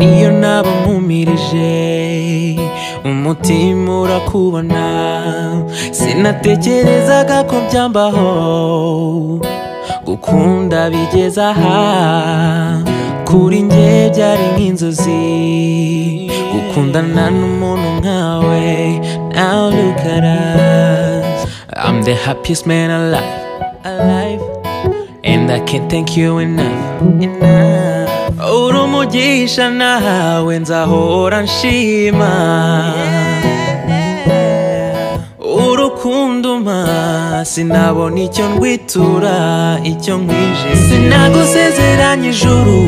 Iyo naba nkumirije umutima urakubona sinatekerezaga ko byambaho gukunda bigeza aha kuri njye byari nk'inzozi gukundana n'umuntu nkawe. Now look at us, I'm the happiest man alive, and I can't thank you enough. Uri umugisha nawe nzahora nshima, urukundo umpa sinabona icyo ndwitura icyo nkwije. Sinagusezeranye ijuru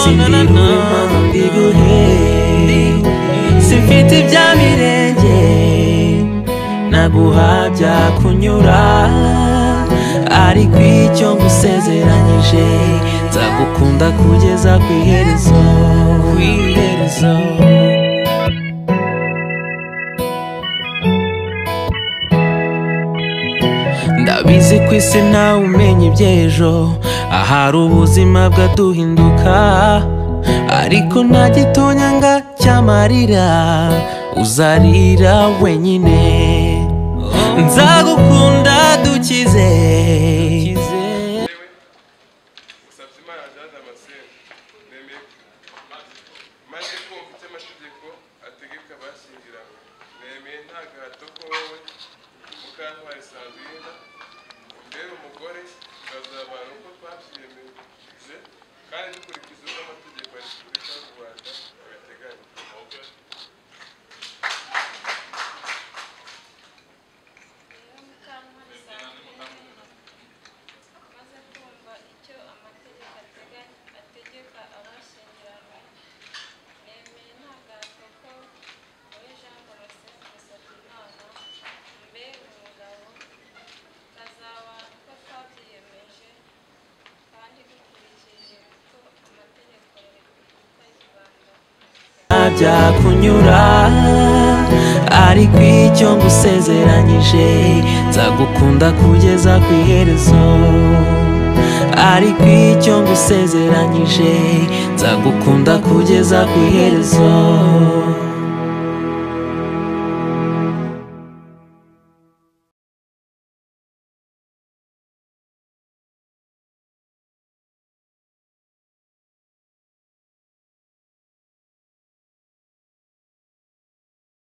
sindiruma mbiguhe, simfite ibya mirenge naguha byakunyura, ariko icyo ngusezeranyije nzagukunda kugeza ku iherezo. Ndabizi ku isi ntawe umenya iby'ejo, ahari ubuzima bwaduhinduka, ariko nta gitonyanga cy'amarira uzarira wenyine. Nzagukunda dukize. Sandrine Jean Damasce nemeye maze kumva icyo amategeko ategeka abashyingiranywe, nemeye nta gahato ko wowe MUKANTWARI Sandrine umbere umugore tukazabana uko twabyiyemeje kandi dukurikiza uko amategeko ya Repubulika y'u Rwanda abiteganya. Byakunyura, ariko icyo ngusezeranyije nzagukunda kugeza ku iherezo, ariko icyo ngusezeranyije nzagukunda kugeza ku iherezo.